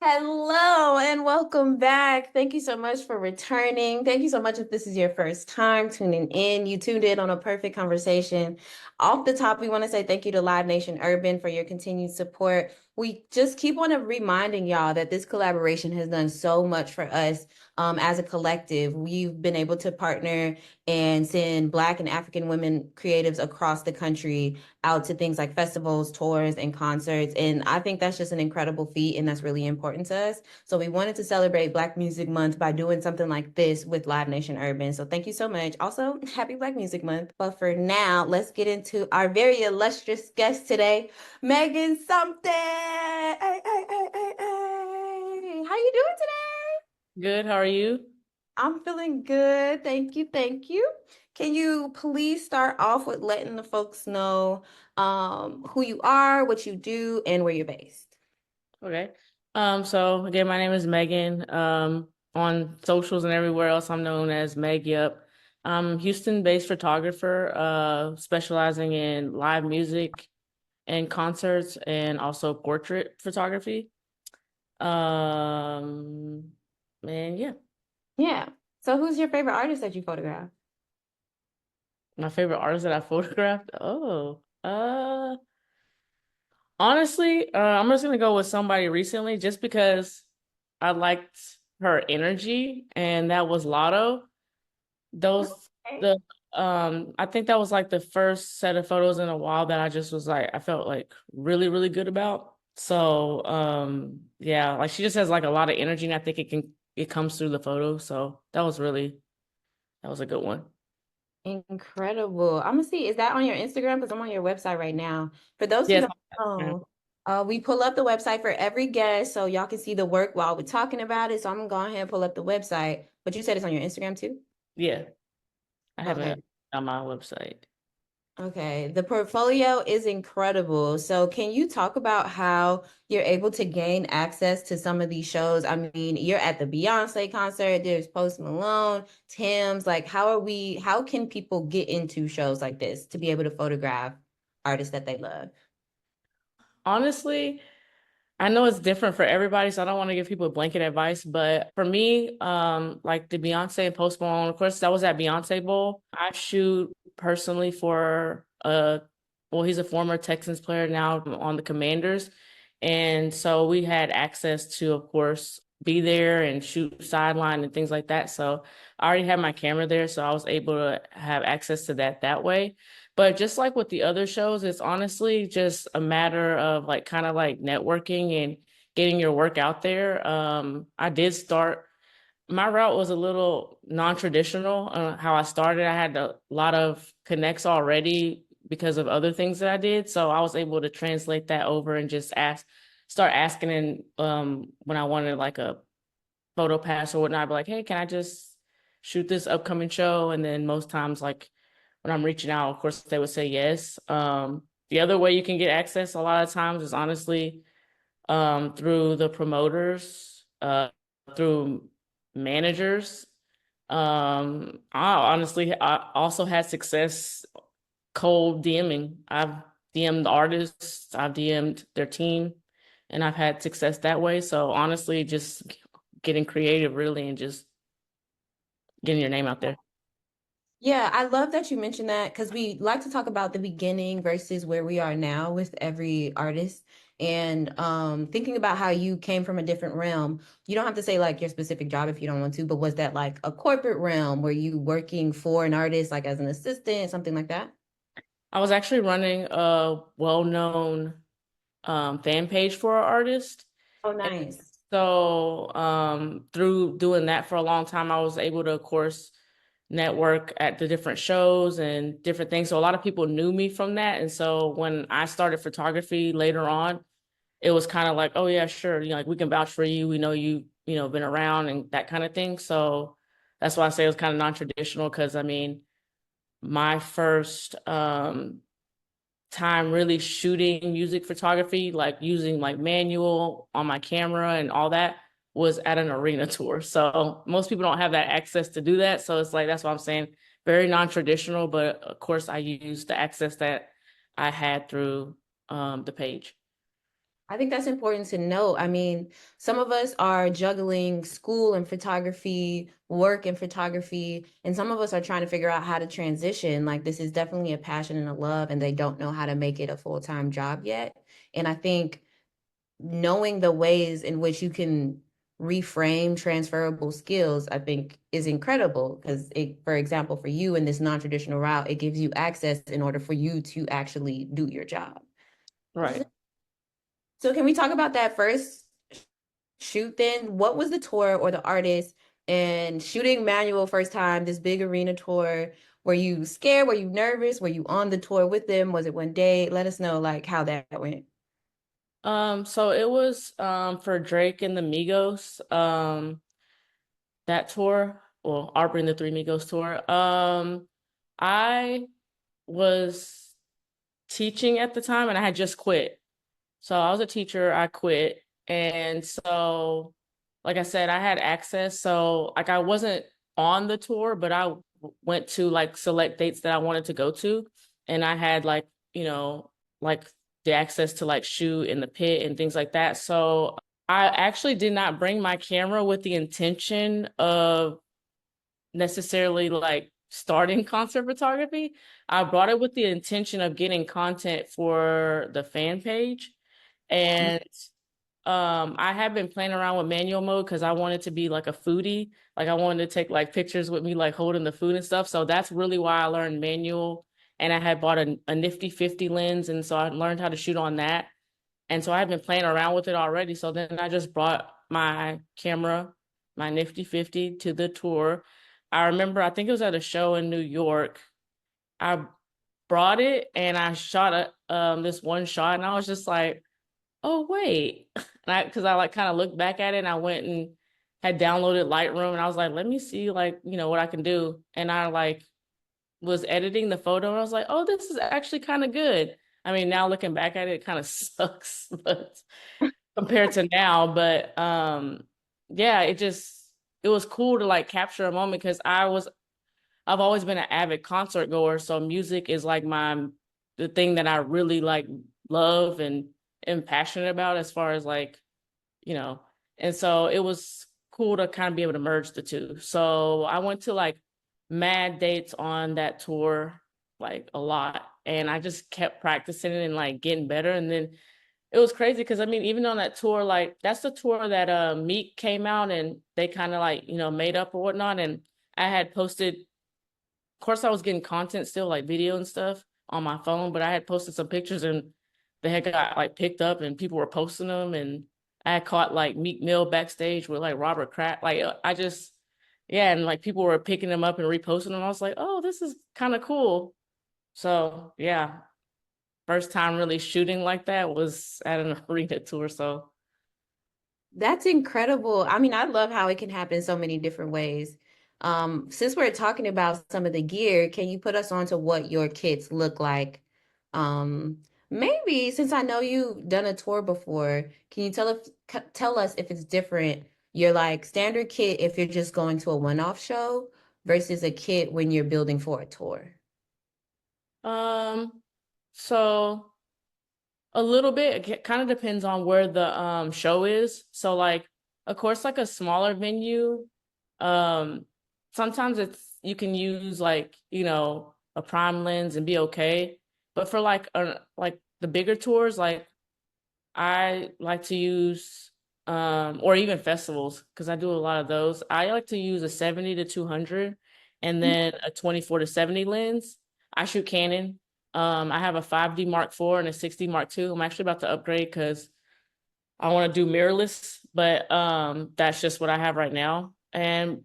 Hello and welcome back. Thank you so much for returning. Thank you so much if this is your first time tuning in. You tuned in on a perfect conversation. Off the top, we want to say thank you to Live Nation Urban for your continued support. We just keep on reminding y'all that this collaboration has done so much for us as a collective. We've been able to partner and send Black and African women creatives across the country out to things like festivals, tours, and concerts. And I think that's just an incredible feat, and that's really important to us. So we wanted to celebrate Black Music Month by doing something like this with Live Nation Urban. So thank you so much. Also, happy Black Music Month. But for now, let's get into our very illustrious guest today, Megan Sumpton. Hey, hey, hey, hey, hey. How you doing today? Good, how are you? I'm feeling good. Thank you. Thank you. Can you please start off with letting the folks know who you are, what you do, and where you're based? Okay. So again, my name is Megan. On socials and everywhere else, I'm known as Meg. Yep. I'm Houston-based photographer, specializing in live music and concerts and also portrait photography. Um, and yeah, Yeah. So who's your favorite artist that you photograph? my favorite artist that I photographed. Honestly, I'm just gonna go with somebody recently just because I liked her energy, and that was Lotto. Those Okay. the I think that was like the first set of photos in a while that I just was like I felt like really, really good about. So yeah, like she just has like a lot of energy, and I think it comes through the photo. So that was a good one. Incredible. I'm gonna see, is that on your Instagram? Because I'm on your website right now. For those who Yes. don't know, we pull up the website for every guest so y'all can see the work while we're talking about it. So I'm gonna go ahead and pull up the website. But you said it's on your Instagram too? Yeah, I have Okay. it on my website. Okay, the portfolio is incredible. So, can you talk about how you're able to gain access to some of these shows? I mean, you're at the Beyonce concert, there's Post Malone, Tim's. Like, how can people get into shows like this to be able to photograph artists that they love? Honestly, I know it's different for everybody, so I don't want to give people blanket advice. But for me, like the Beyonce and Post Malone, of course, that was at Beyonce Bowl. I shoot personally for well, he's a former Texans player now on the Commanders, and so we had access to, of course, be there and shoot sideline and things like that. So I already had my camera there, so I was able to have access to that way. But just like with the other shows, it's honestly just a matter of like kind of like networking and getting your work out there. I did start, my route was a little non-traditional. How I started, I had a lot of connects already because of other things that I did. So I was able to translate that over and just start asking and when I wanted like a photo pass or whatnot, I'd be like, hey, can I just shoot this upcoming show? And then most times, like when I'm reaching out, of course, they would say yes. The other way you can get access a lot of times is honestly through the promoters, through managers. I also had success cold DMing. I've DM'd artists, I've DM'd their team, and I've had success that way. So honestly, just getting creative really and just getting your name out there. Yeah, I love that you mentioned that because we like to talk about the beginning versus where we are now with every artist. And thinking about how you came from a different realm, you don't have to say like your specific job if you don't want to, but was that like a corporate realm? Were you working for an artist like as an assistant, something like that? I was actually running a well-known fan page for an artist. Oh, And nice. so through doing that for a long time, I was able to, of course, network at the different shows and different things. So a lot of people knew me from that. And so when I started photography later on, it was kind of like, oh yeah, sure, like we can vouch for you. We know you, been around and that kind of thing. So that's why I say it was kind of non-traditional because I mean, my first time really shooting music photography, like using like manual on my camera and all that was at an arena tour. So most people don't have that access to do that. So it's like, that's what I'm saying. Very non-traditional, but of course I used the access that I had through the page. I think that's important to note. I mean, some of us are juggling school and photography, work and photography, and some of us are trying to figure out how to transition. Like, this is definitely a passion and a love, and they don't know how to make it a full-time job yet. And I think knowing the ways in which you can reframe transferable skills, I think is incredible because it, for example, for you in this non-traditional route, it gives you access in order for you to actually do your job. Right. So can we talk about that first shoot then? What was the tour or the artist and shooting Manual first time, this big arena tour? Were you scared? Were you nervous? Were you on the tour with them? Was it one day? Let us know like how that went. So it was for Drake and the Migos, that tour, well, Arbor and the Three Migos tour. I was teaching at the time and I had just quit. So I was a teacher, I quit. And so, like I said, I had access. So, like, I wasn't on the tour, but I went to like select dates that I wanted to go to. And I had like, like the access to like shoot in the pit and things like that. So, I actually did not bring my camera with the intention of necessarily like starting concert photography. I brought it with the intention of getting content for the fan page. And I have been playing around with manual mode because I wanted to be like a foodie. Like I wanted to take like pictures with me like holding the food and stuff. So that's really why I learned manual. And I had bought a nifty 50 lens. And so I learned how to shoot on that. And so I've been playing around with it already. So then I just brought my camera, my nifty 50 to the tour. I remember, I think it was at a show in New York. I brought it and I shot this one shot and I was just like, oh wait. And because I like kind of looked back at it and I went and had downloaded Lightroom and I was like, let me see like, what I can do. And I like was editing the photo and I was like, oh, this is actually kind of good. I mean, now looking back at it, it kind of sucks, but compared to now, but yeah, it was cool to like capture a moment because I've always been an avid concert goer, so music is like the thing that I really like love and am passionate about as far as like, you know. And so it was cool to kind of be able to merge the two. So I went to like mad dates on that tour, like a lot. And I just kept practicing it and like getting better. And then it was crazy because I mean, even on that tour, like that's the tour that Meek came out and they kind of like, made up or whatnot. And I had posted, of course, I was getting content still, like video and stuff on my phone, but I had posted some pictures and they had got like picked up and people were posting them. And I had caught like Meek Mill backstage with like Robert Kraft. Like yeah, and like people were picking them up and reposting them. I was like, oh, this is kind of cool. So yeah, first time really shooting like that was at an arena tour. So That's incredible. I mean, I love how it can happen so many different ways. Since we're talking about some of the gear, can you put us on to what your kits look like? Maybe since I know you've done a tour before, can you tell us if it's different, your like standard kit if you're just going to a one-off show versus a kit when you're building for a tour? um so a little bit. It kind of depends on where the show is. So like of course like a smaller venue, um sometimes it's you can use like, a prime lens and be okay. But for like the bigger tours, like I like to use or even festivals because I do a lot of those. I like to use a 70 to 200 and then a 24 to 70 lens. I shoot Canon. I have a 5D Mark IV and a 6D Mark II. I'm actually about to upgrade because I want to do mirrorless, but that's just what I have right now. And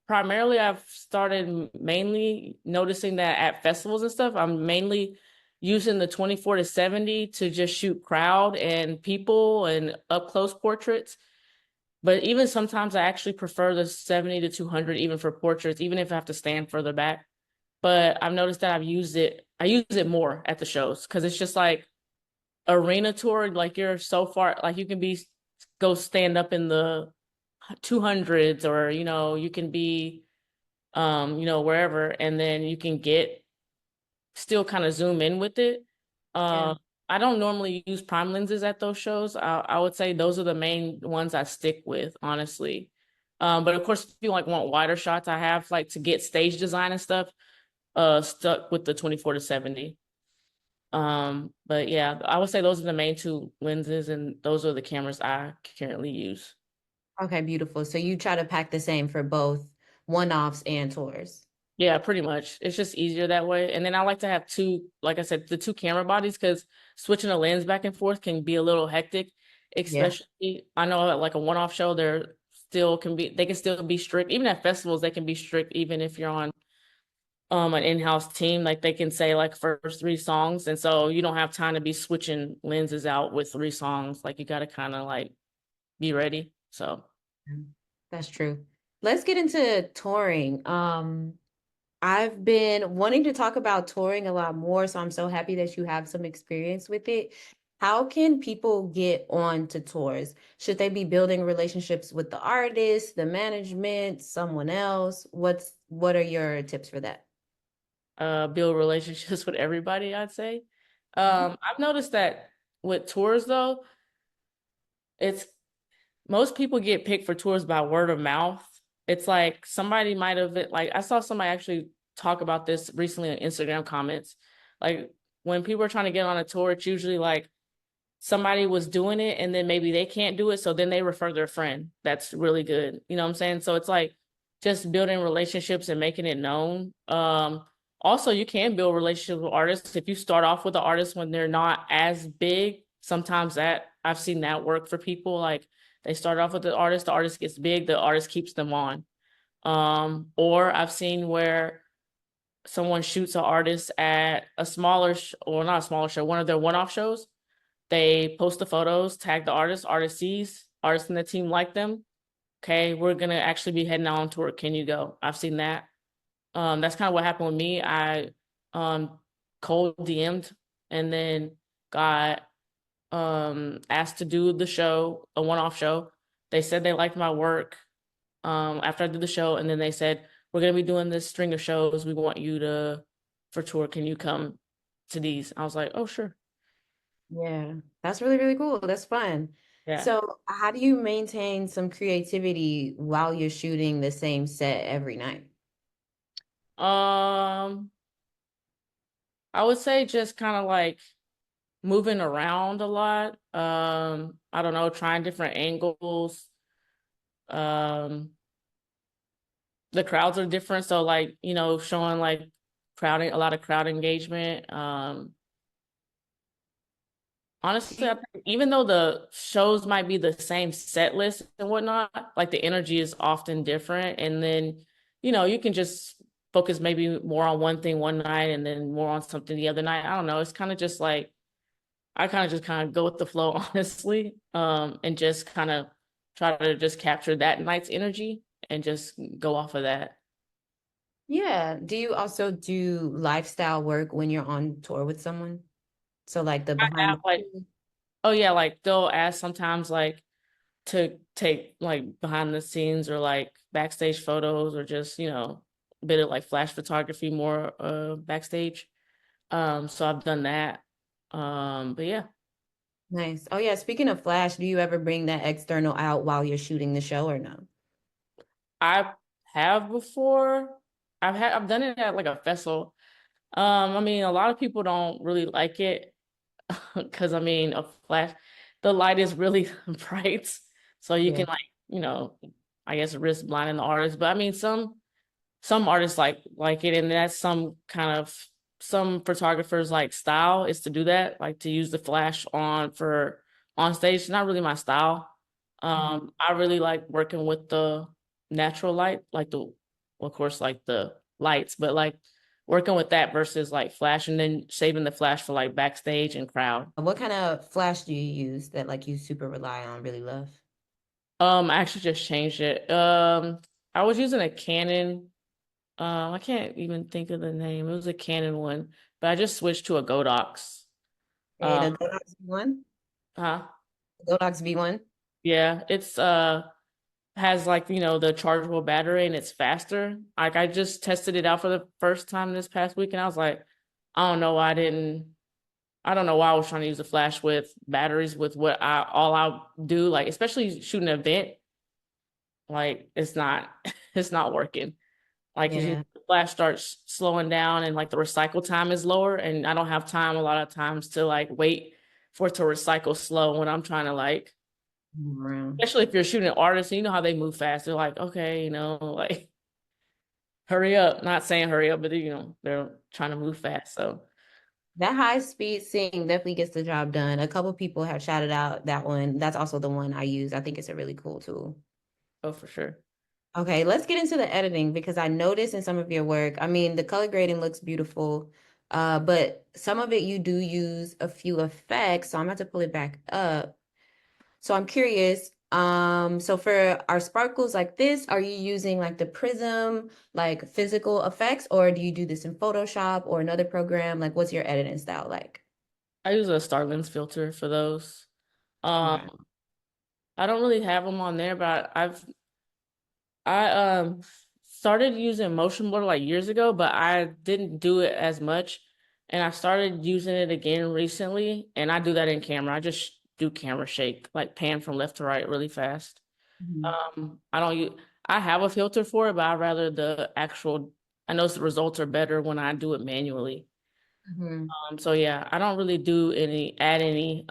primarily I've started mainly noticing that at festivals and stuff, I'm mainly using the 24 to 70 to just shoot crowd and people and up close portraits. But even sometimes I actually prefer the 70 to 200 even for portraits, even if I have to stand further back. But I've noticed that I use it more at the shows because it's just like arena tour, like you're so far, like you can go stand up in the 200s or, you can be wherever, and then you can get still kind of zoom in with it. Yeah. I don't normally use prime lenses at those shows. I would say those are the main ones I stick with, honestly. But of course, if you like want wider shots, I have like to get stage design and stuff, stuck with the 24 to 70. But yeah, I would say those are the main two lenses, and those are the cameras I currently use. Okay, beautiful. So you try to pack the same for both one-offs and tours. Yeah, pretty much. It's just easier that way. And then I like to have two, like I said, the two camera bodies because switching a lens back and forth can be a little hectic, Yeah. especially I know at like a one-off show, they're still can be they can still be strict. Even at festivals, they can be strict, even if you're on an in-house team. Like they can say like first three songs. And so you don't have time to be switching lenses out with three songs. Like you gotta kind of like be ready. So That's true. Let's get into touring. I've been wanting to talk about touring a lot more, so I'm so happy that you have some experience with it. How can people get on to tours? Should they be building relationships with the artist, the management, someone else? What are your tips for that? build relationships with everybody, I'd say. Mhm. I've noticed that with tours though, it's most people get picked for tours by word of mouth. It's like somebody might have like I saw somebody actually talk about this recently on Instagram comments. Like when people are trying to get on a tour, it's usually like somebody was doing it and then maybe they can't do it. So then they refer their friend. That's really good. You know what I'm saying? So it's like just building relationships and making it known. Also you can build relationships with artists. If you start off with an artist when they're not as big, sometimes that I've seen that work for people. Like they start off with the artist gets big, the artist keeps them on. Or I've seen where someone shoots an artist at a or not a smaller show, one of their one-off shows. They post the photos, tag the artist sees, artists in the team like them. Okay, we're gonna actually be heading out on tour. Can you go? I've seen that. That's kind of what happened with me. I cold DM'd and then got asked to do the show, a one-off show. They said they liked my work after I did the show, and then they said, we're gonna be doing this string of shows. We want you to for tour. Can you come to these? I was like, oh sure. Yeah, that's really, really cool. That's fun. Yeah. So, how do you maintain some creativity while you're shooting the same set every night? Um, I would say just kind of like moving around a lot. I don't know, trying different angles. Um, the crowds are different, so like, showing like crowding a lot of crowd engagement. Honestly, I think even though the shows might be the same set list and whatnot, like the energy is often different. And then, you can just focus maybe more on one thing one night and then more on something the other night. I don't know. It's kind of just like I kind of go with the flow, honestly, and just kind of try to just capture that night's energy and just go off of that. Yeah. Do you also do lifestyle work when you're on tour with someone? So like the I behind have the like, scenes? oh yeah, like they'll ask sometimes like to take like behind the scenes or like backstage photos or just, a bit of like flash photography more backstage. So I've done that. But yeah, Nice. Oh yeah, speaking of flash, do you ever bring that external out while you're shooting the show or no? I have before. I've done it at like a festival. I mean, a lot of people don't really like it because I mean, a flash, the light is really bright, so you Yeah. can like, you know, I guess risk blinding the artist. But I mean, some artists like it, and that's some photographers like style is to do that, like to use the flash on stage. It's not really my style. Mhm. I really like working with the natural light, like of course, like the lights, but like working with that versus like flash and then saving the flash for like backstage and crowd. What kind of flash do you use that like you super rely on, really love? I actually just changed it. I was using a Canon. I can't even think of the name. It was a Canon one, but I just switched to a Godox. Hey, Um, the Godox V1? huh? Godox V1? Yeah, it's has like, the chargeable battery and it's faster. Like I just tested it out for the first time this past week and I was like, I don't know why I don't know why I was trying to use a flash with batteries with what I all I do, like especially shooting an event, like it's not it's not working. Like, cause Yeah. the flash starts slowing down and like the recycle time is lower, and I don't have time a lot of times to like wait for it to recycle slow when I'm trying to like, Around. especially if you're shooting artists, you know how they move fast. They're like, okay, like hurry up. Not saying hurry up, but they're trying to move fast. So, That high speed sync definitely gets the job done. A couple people have shouted out that one. That's also the one I use. I think it's a really cool tool. oh, for sure. Okay, let's get into the editing because I noticed in some of your work, I mean, the color grading looks beautiful, but some of it you do use a few effects, so I'm about to pull it back up. So I'm curious, so for our sparkles like this, are you using like the Prism, like physical effects, or do you do this in Photoshop or another program? Like, what's your editing style like? I use a star lens filter for those. Okay. Um, I don't really have them on there, but I started using motion blur like years ago, but I didn't do it as much. And I started using it again recently, and I do that in camera. I just do camera shake, like pan from left to right really fast. Mhm. I don't use I have a filter for it, but I rather the actual I know the results are better when I do it manually. Mhm. So yeah, I don't really do add any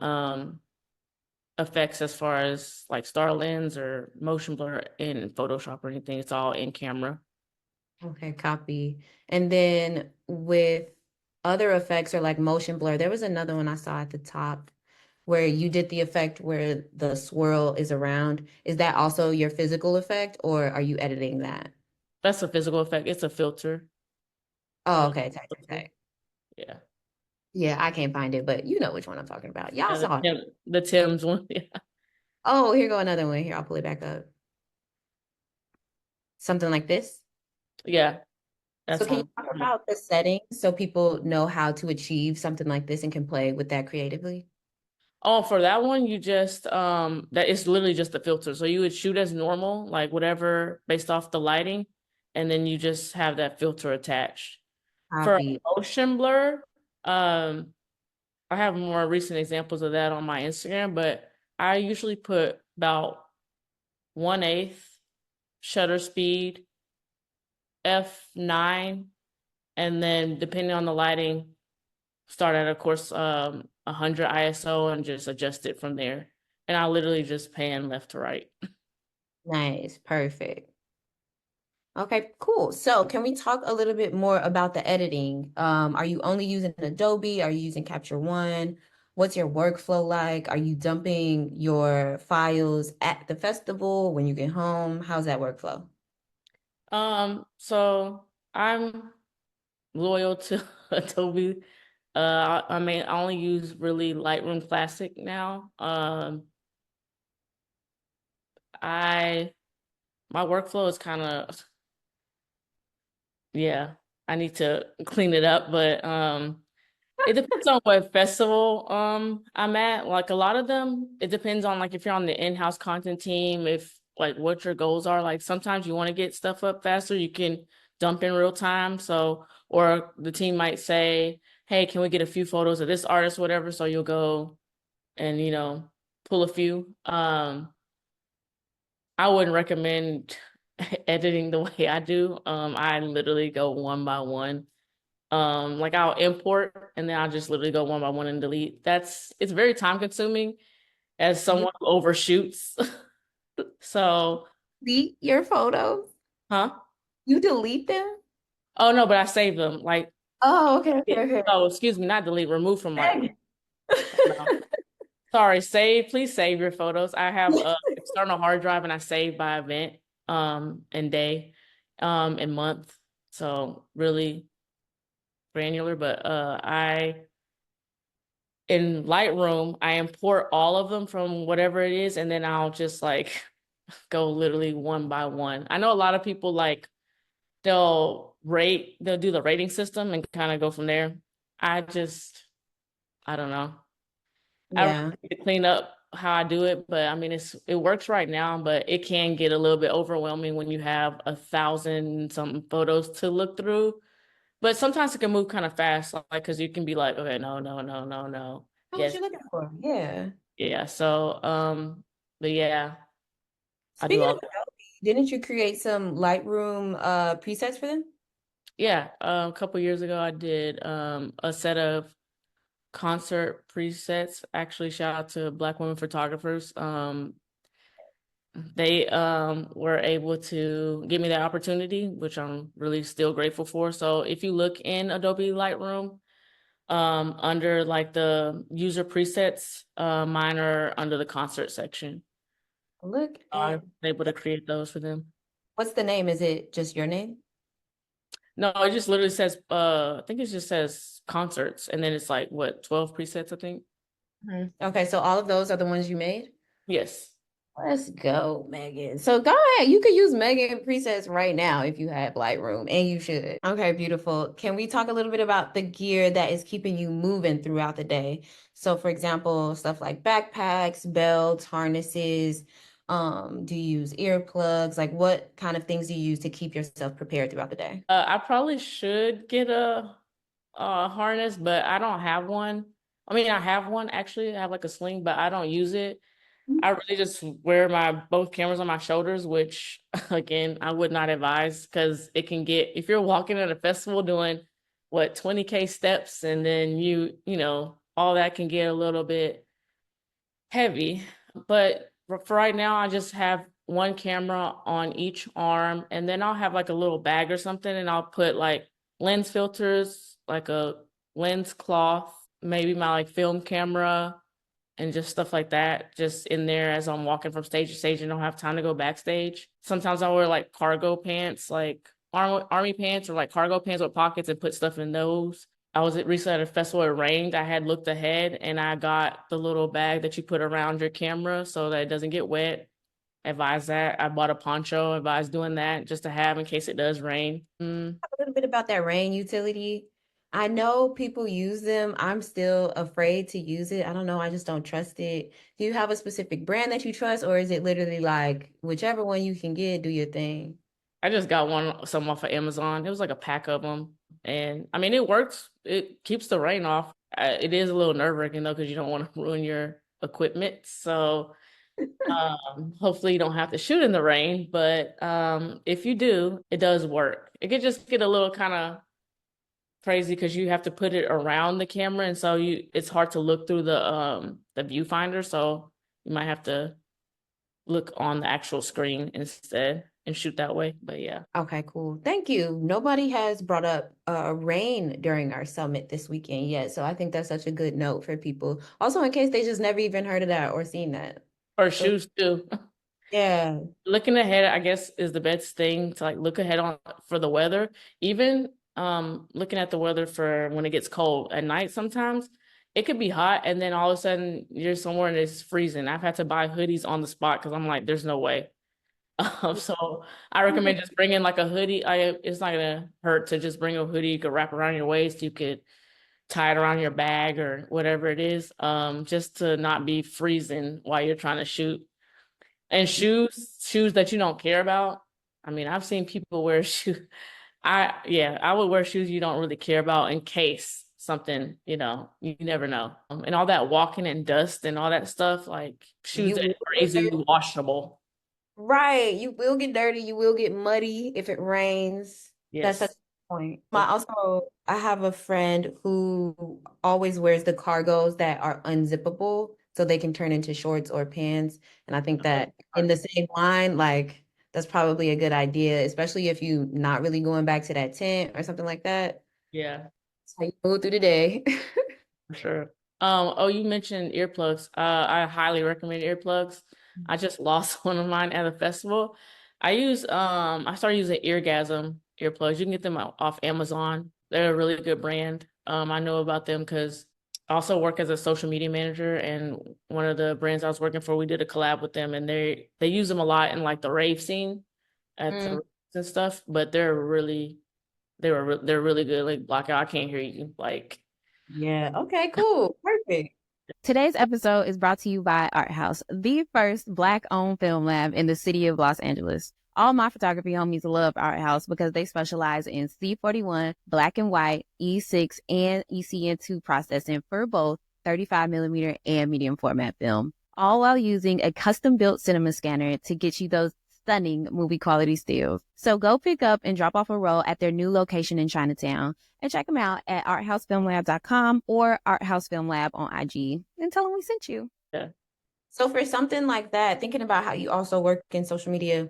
effects as far as like star lens or motion blur in Photoshop or anything. It's all in camera. Okay, copy. And then with other effects or like motion blur, there was another one I saw at the top where you did the effect where the swirl is around. Is that also your physical effect or are you editing that? That's a physical effect. It's a filter. Oh, Uh, okay, tight, tight, filter. tight. Yeah. Yeah, I can't find it, but you know which one I'm talking about. Y'all Yeah, saw it. The Tim's one. Yeah. Oh, here go another one. Here, I'll pull it back up. Something like this. Yeah, So that's can you one. talk about the settings so people know how to achieve something like this and can play with that creatively? Oh, for that one, you just that is literally just the filter. So you would shoot as normal, like whatever based off the lighting, and then you just have that filter attached. For Copy. motion blur, um, I have more recent examples of that on my Instagram, but I usually put about 1/8 shutter speed, f9, and then depending on the lighting, start at of course 100 ISO and just adjust it from there. And I literally just pan left to right. Nice. Perfect. Okay, cool. So can we talk a little bit more about the editing? Are you only using Adobe? Are you using Capture One? What's your workflow like? Are you dumping your files at the festival when you get home? How's that workflow? So I'm loyal to Adobe. I mean, I only use really Lightroom Classic now. I my workflow is kind of yeah, I need to clean it up, but it depends on what festival I'm at. Like a lot of them, it depends on like if you're on the in-house content team, if like what your goals are. Like sometimes you want to get stuff up faster, you can dump in real time. So or the team might say, "Hey, can we get a few photos of this artist, whatever?" So you'll go and pull a few. I wouldn't recommend editing the way I do. I literally go one by one. Like I'll import and then I'll just literally go one by one and delete. It's very time consuming as You someone who overshoots. So, delete your photos? huh? You delete them? Oh no, but I save them. Like, Oh, okay, okay, oh, excuse me, not delete, remove from Lightroom. okay. No. Sorry, save, please save your photos. I have a external hard drive and I save by event, and day, and month. So really granular, but I in Lightroom, I import all of them from whatever it is, and then I'll just like go literally one by one. I know a lot of people like they'll do the rating system and kind of go from there. I just, I don't know. I don't Yeah. need to clean up how I do it, but I mean, it works right now, but it can get a little bit overwhelming when you have 1,000 something photos to look through. But sometimes it can move kind of fast, like because you can be like, okay, no, no, no, no, no. Know what Yes, you're looking for. Yeah. yeah. So, but yeah, I do Speaking of all. Adobe, didn't you create some Lightroom presets for them? Yeah, a couple years ago, I did a set of concert presets. Actually, shout out to Black women photographers. They were able to give me that opportunity, which I'm really still grateful for. So if you look in Adobe Lightroom, under like the user presets, mine are under the concert section. Look I at was able to create those for them. what's the name? Is it just your name? No, it just literally says I think it just says concerts and then it's like what, 12 presets, I think. Mhm. Okay, so all of those are the ones you made? Yes. Let's go, Megan. So go ahead. You could use Megan presets right now if you had Lightroom, and you should. Okay, beautiful. Can we talk a little bit about the gear that is keeping you moving throughout the day? So, for example, stuff like backpacks, belts, harnesses. Do you use earplugs? Like, what kind of things do you use to keep yourself prepared throughout the day? I probably should get a harness, but I don't have one. I mean, I have one actually. I have like a sling, but I don't use it. I really just wear my both cameras on my shoulders, which again, I would not advise because it can get if you're walking at a festival doing what 20K steps and then all that can get a little bit heavy. But for right now, I just have one camera on each arm, and then I'll have like a little bag or something, and I'll put like lens filters, like a lens cloth, maybe my like film camera, and just stuff like that, just in there as I'm walking from stage to stage and don't have time to go backstage. Sometimes I wear like cargo pants, like army pants or like cargo pants with pockets and put stuff in those. I was recently at a festival, it rained. I had looked ahead and I got the little bag that you put around your camera so that it doesn't get wet. Advise that. I bought a poncho, advise doing that just to have in case it does rain. A little bit about that rain utility. I know people use them. I'm still afraid to use it. I don't know. I just don't trust it. Do you have a specific brand that you trust, or is it literally like whichever one you can get, do your thing? I just got some off of Amazon. It was like a pack of them. And I mean, it works. It keeps the rain off. It is a little nerve-wracking though, because you don't want to ruin your equipment. So hopefully you don't have to shoot in the rain. But if you do, it does work. It could just get a little kind of crazy because you have to put it around the camera. And so it's hard to look through the viewfinder. So you might have to look on the actual screen instead and shoot that way. But yeah. Okay, cool. Thank you. Nobody has brought up rain during our summit this weekend yet, so I think that's such a good note for people. Also, in case they just never even heard of that or seen that. Or So, shoes too. yeah. Looking ahead, I guess, is the best thing to like look ahead on for the weather. Even looking at the weather for when it gets cold at night sometimes it could be hot and then all of a sudden you're somewhere and it's freezing. I've had to buy hoodies on the spot because I'm like, there's no way. So I recommend just bringing like a hoodie. It's not gonna hurt to just bring a hoodie you could wrap around your waist. You could tie it around your bag or whatever it is. Just to not be freezing while you're trying to shoot. And shoes that you don't care about. I mean, I've seen people wear shoes. I would wear shoes you don't really care about in case something, you never know. And all that walking in dust and all that stuff, like shoes You that will are get easily dirty. washable. Right. You will get dirty. You will get muddy if it rains. That's such Yes. a point. I have a friend who always wears the cargos that are unzippable so they can turn into shorts or pants. And I think that in the same line, like that's probably a good idea, especially if you not really going back to that tent or something like that. Yeah. That's how you move through the day. For sure. Oh, you mentioned earplugs. I highly recommend earplugs. I just lost one of mine at a festival. I started using Eargasm earplugs. You can get them off Amazon. They're a really good brand. I know about them because I also work as a social media manager, and one of the brands I was working for, we did a collab with them, and they use them a lot in like the rave scene at the Mm, raves and stuff. But they're really good. Like blackout, I can't hear you. Like yeah. Okay, cool. Perfect. Today's episode is brought to you by Art House, the first Black-owned film lab in the city of Los Angeles. All my photography homies love Art House because they specialize in C41, black and white, E6, and ECN2 processing for both 35 millimeter and medium format film, all while using a custom-built cinema scanner to get you those stunning movie quality stills. So go pick up and drop off a roll at their new location in Chinatown and check them out at arthousefilmlab.com or arthousefilmlab on IG and tell them we sent you. Yeah. So for something like that, thinking about how you also work in social media,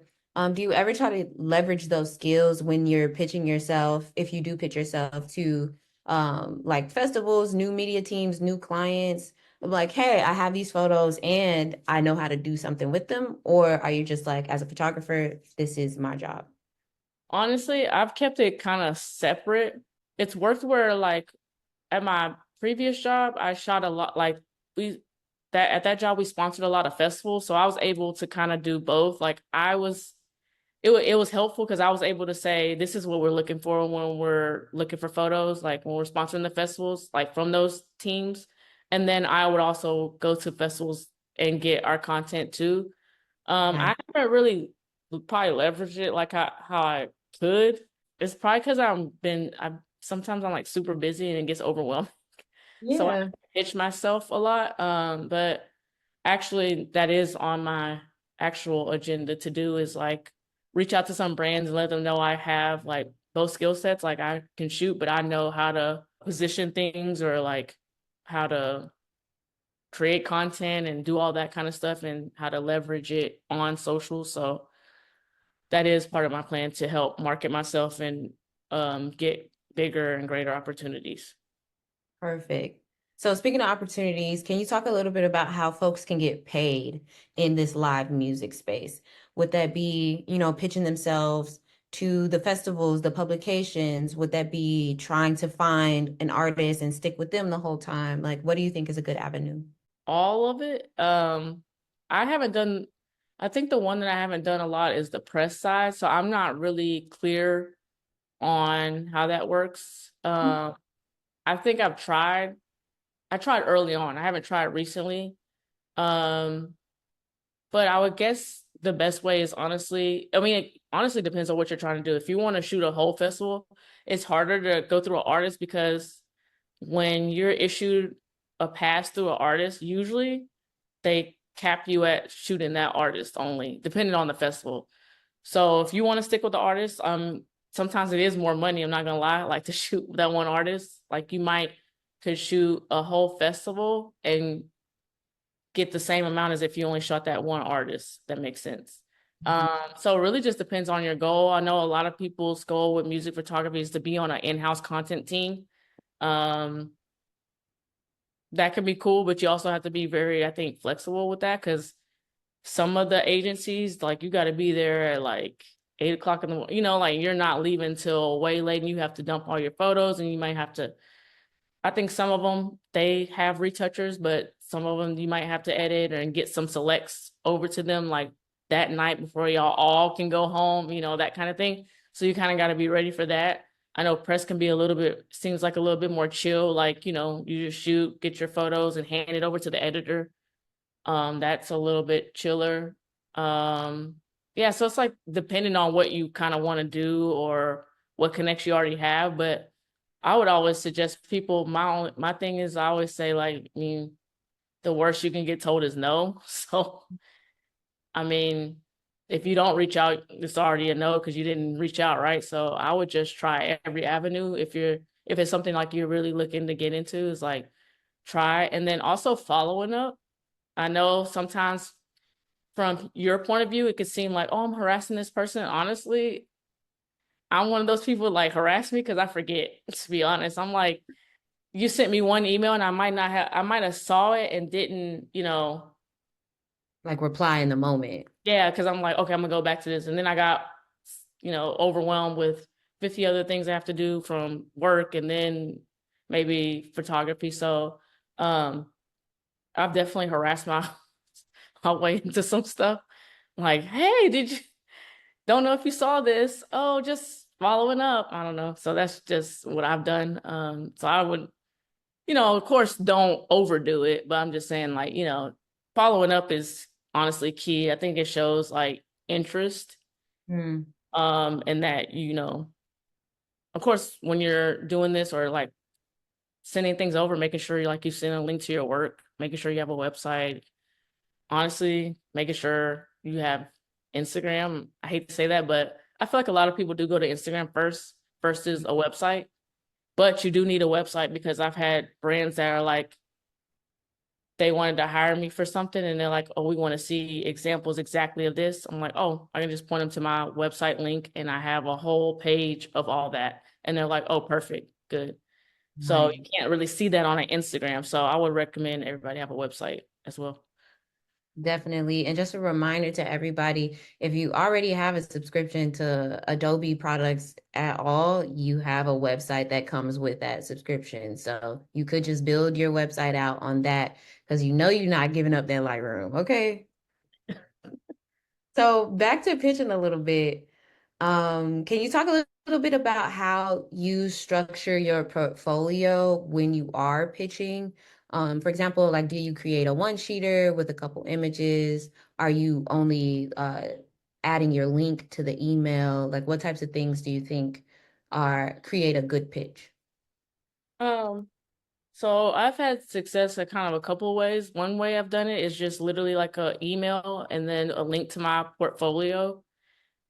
do you ever try to leverage those skills when you're pitching yourself, if you do pitch yourself to like festivals, new media teams, new clients, like, hey, I have these photos and I know how to do something with them? Or are you just like, as a photographer, this is my job? Honestly, I've kept it kind of separate. It's worked where like at my previous job, I shot a lot like we that at that job we sponsored a lot of festivals, so I was able to kind of do both. Like it was helpful because I was able to say this is what we're looking for when we're looking for photos, like when we're sponsoring the festivals, like from those teams. And then I would also go to festivals and get our content too. Okay. I haven't really probably leveraged it like how I could. It's probably because I'm sometimes I'm like super busy and it gets overwhelming. So I Yeah. pitch myself a lot. But actually that is on my actual agenda to do is like reach out to some brands and let them know I have like those skill sets. Like I can shoot, but I know how to position things or like how to create content and do all that kind of stuff and how to leverage it on social. So that is part of my plan to help market myself and get bigger and greater opportunities. Perfect. So speaking of opportunities, can you talk a little bit about how folks can get paid in this live music space? Would that be, pitching themselves to the festivals, the publications? Would that be trying to find an artist and stick with them the whole time? Like, what do you think is a good avenue? All of it. I haven't done, I think the one that I haven't done a lot is the press side. So I'm not really clear on how that works. I think I tried early on. I haven't tried recently. Um, but I would guess the best way is honestly, I mean, it honestly depends on what you're trying to do. If you want to shoot a whole festival, it's harder to go through an artist because when you're issued a pass through an artist, usually they cap you at shooting that artist only, depending on the festival. So if you want to stick with the artist, sometimes it is more money, I'm not gonna lie, like to shoot that one artist. Like you might could shoot a whole festival and get the same amount as if you only shot that one artist. That makes sense. So it really just depends on your goal. I know a lot of people's goal with music photography is to be on an in-house content team. Um, that can be cool, but you also have to be very, I think, flexible with that because some of the agencies, like you got to be there at like 8 o'clock in the morning, like you're not leaving till way late and you have to dump all your photos and you might have to, I think some of them, they have retouchers, but some of them you might have to edit and get some selects over to them like that night before y'all all can go home, that kind of thing. So you kind of got to be ready for that. I know press can be a little bit, seems like a little bit more chill, like, you just shoot, get your photos and hand it over to the editor. That's a little bit chiller. Yeah, so it's like depending on what you kind of want to do or what connects you already have. But I would always suggest people, my thing is I always say like, I mean, the worst you can get told is no. So I mean, if you don't reach out, it's already a no because you didn't reach out, right? So I would just try every avenue. If it's something like you're really looking to get into, is like try and then also following up. I know sometimes from your point of view, it could seem like, oh, I'm harassing this person. Honestly, I'm one of those people like harass me because I forget, to be honest. I'm like, you sent me one email and I might have saw it and didn't, Like reply in the moment. yeah, because I'm like, okay, I'm gonna go back to this. And then I got, overwhelmed with 50 other things I have to do from work and then maybe photography. So I've definitely harassed my way into some stuff. Like, hey, don't know if you saw this. Oh, just following up. I don't know. So that's just what I've done. So I would Of course, don't overdo it, but I'm just saying, like, following up is honestly key. I think it shows like interest, Hmm. and that, of course, when you're doing this or like sending things over, making sure you send a link to your work, making sure you have a website, honestly, making sure you have Instagram. I hate to say that, but I feel like a lot of people do go to Instagram first. First is a website, but you do need a website because I've had brands that are like, they wanted to hire me for something and they're like, oh, we want to see examples exactly of this. I'm like, oh, I can just point them to my website link and I have a whole page of all that. And they're like, oh, perfect, good. So you Right. can't really see that on an Instagram. So I would recommend everybody have a website as well. Definitely. And just a reminder to everybody, if you already have a subscription to Adobe products at all, you have a website that comes with that subscription. So you could just build your website out on that because you know you're not giving up that Lightroom. Okay. So back to pitching a little bit. Can you talk a little bit about how you structure your portfolio when you are pitching? For example, like do you create a one-sheeter with a couple images? Are you only adding your link to the email? Like what types of things do you think are create a good pitch? Um, so I've had success at kind of a couple of ways. One way I've done it is just literally like a email and then a link to my portfolio.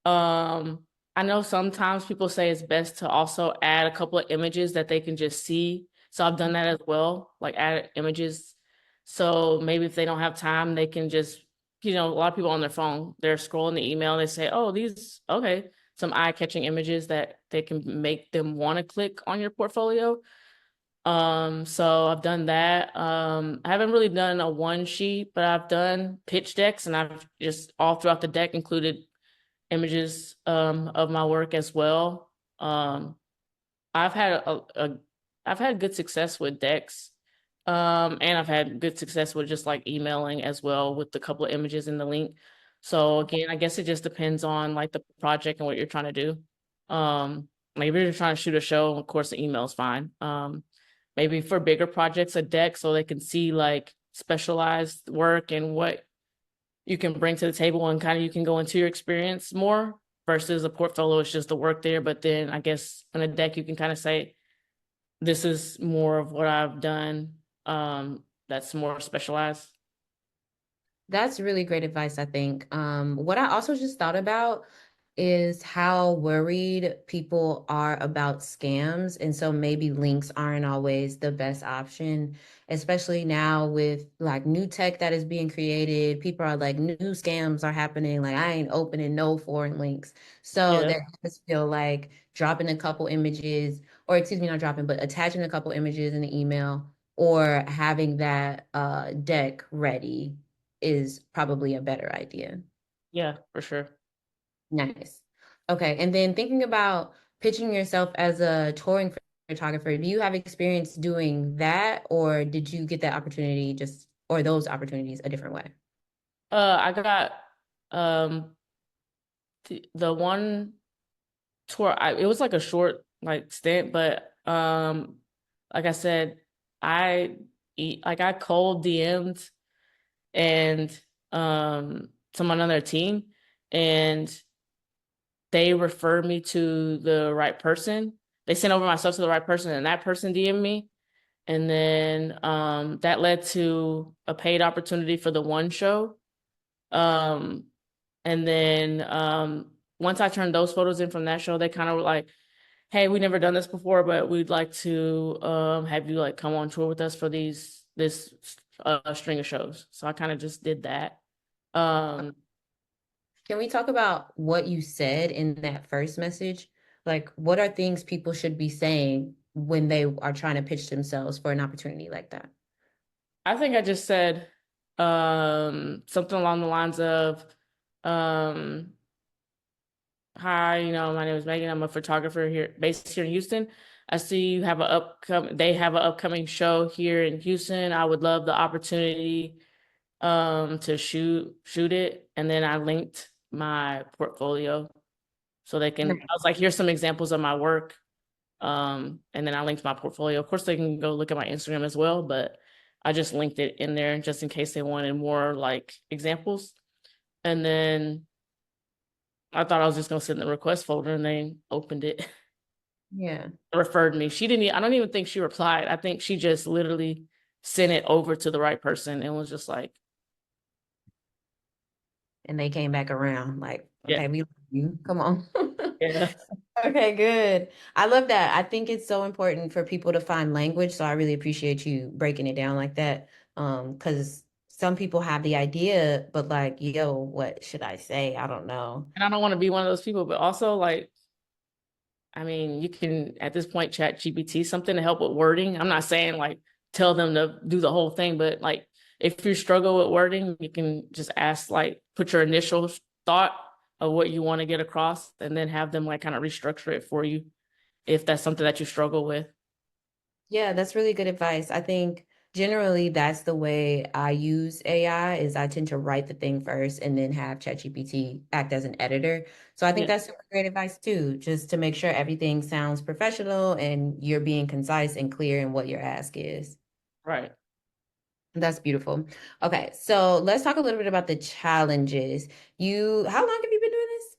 Um, I know sometimes people say it's best to also add a couple of images that they can just see. So I've done that as well, like add images. So maybe if they don't have time, they can just, a lot of people on their phone, they're scrolling the email, they say, oh, okay, some eye-catching images that they can make them want to click on your portfolio. So I've done that. I haven't really done a one sheet, but I've done pitch decks and I've just all throughout the deck included images of my work as well. Um, I've had I've had good success with decks. And I've had good success with just like emailing as well with a couple of images in the link. So again, I guess it just depends on like the project and what you're trying to do. Like if you're just trying to shoot a show, of course the email is fine. Maybe for bigger projects, a deck so they can see like specialized work and what you can bring to the table and kind of you can go into your experience more versus a portfolio is just the work there. But then I guess on a deck you can kind of say, this is more of what I've done. That's more specialized. That's really great advice, I think. What I also just thought about is how worried people are about scams. And so maybe links aren't always the best option, especially now with like new tech that is being created. People are like, new scams are happening. Like, I ain't opening no foreign links. So Yeah. that just feel like dropping a couple images, or excuse me, not dropping, but attaching a couple images in the email or having that deck ready is probably a better idea. Yeah, for sure. Nice. Okay. And then thinking about pitching yourself as a touring photographer, do you have experience doing that, or did you get that opportunity just, or those opportunities a different way? I got um the one tour. It was like a short like stint, but like I said, I I cold DM'd and someone on their team, and they referred me to the right person. They sent over my stuff to the right person, and that person DM'd me. And then that led to a paid opportunity for the one show. Um, and then once I turned those photos in from that show, they kind of were like, "Hey, we never done this before, but we'd like to have you like come on tour with us for this string of shows." So I kind of just did that. Um, Can we talk about what you said in that first message? Like, what are things people should be saying when they are trying to pitch themselves for an opportunity like that? I think I just said something along the lines of um hi, my name is Megan. I'm a photographer here based here in Houston. I see you have they have an upcoming show here in Houston. I would love the opportunity to shoot it. And then I linked my portfolio so they can, I was like, here's some examples of my work. And then I linked my portfolio. Of course, they can go look at my Instagram as well, but I just linked it in there just in case they wanted more like examples. And then I thought I was just gonna sit in the request folder and they opened it, Yeah. referred me. She didn't, I don't even think she replied. I think she just literally sent it over to the right person and was just like, And they came back around like, yeah, okay, we love you. Come on. yeah. Okay, good. I love that. I think it's so important for people to find language. So I really appreciate you breaking it down like that. Because some people have the idea, but like, yo, what should I say? I don't know. And I don't want to be one of those people, but also like, I mean, you can at this point chat GPT something to help with wording. I'm not saying like tell them to do the whole thing, but like if you struggle with wording, you can just ask like put your initial thought of what you want to get across and then have them like kind of restructure it for you if that's something that you struggle with. Yeah, that's really good advice. I think generally that's the way I use AI is I tend to write the thing first and then have ChatGPT act as an editor. So I think Yeah, that's super great advice too, just to make sure everything sounds professional and you're being concise and clear in what your ask is. right. That's beautiful. Okay, so let's talk a little bit about the challenges. How long have you been doing this?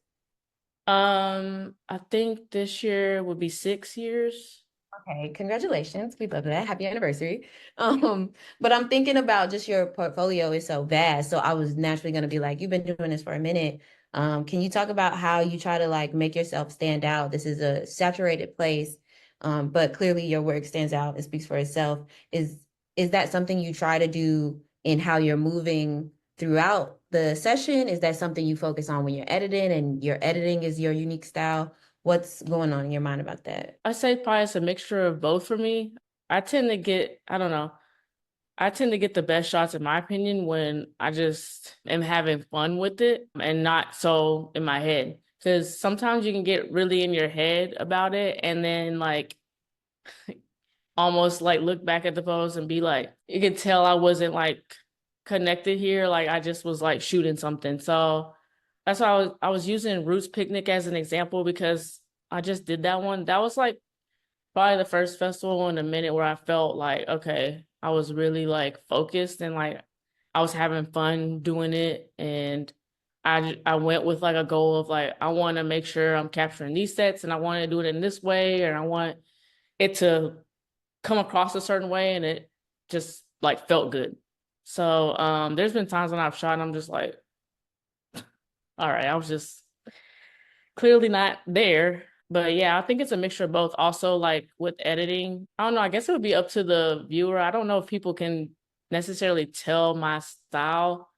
I think this year would be 6 years. Okay, congratulations. We love that. Happy anniversary. But I'm thinking about just your portfolio is so vast. So I was naturally going to be like, you've been doing this for a minute. Can you talk about how you try to like make yourself stand out? This is a saturated place, but clearly your work stands out. It speaks for itself. Is that something you try to do in how you're moving throughout the session? Is that something you focus on when you're editing and your editing is your unique style? What's going on in your mind about that? I say probably it's a mixture of both for me. I tend to get, I don't know, I tend to get the best shots, in my opinion, when I just am having fun with it and not so in my head. Because sometimes you can get really in your head about it and then like almost like look back at the photos and be like, you can tell I wasn't like connected here. Like I just was like shooting something. So that's why I was using Roots Picnic as an example because I just did that one. That was like probably the first festival in a minute where I felt like, okay, I was really like focused and like I was having fun doing it. And I went with like a goal of like, I want to make sure I'm capturing these sets and I want to do it in this way. And I want it to come across a certain way. And it just like felt good. So there's been times when I've shot and I'm just like, all right, I was just clearly not there. But yeah, I think it's a mixture of both. Also, like with editing, I don't know, I guess it would be up to the viewer. I don't know if people can necessarily tell my style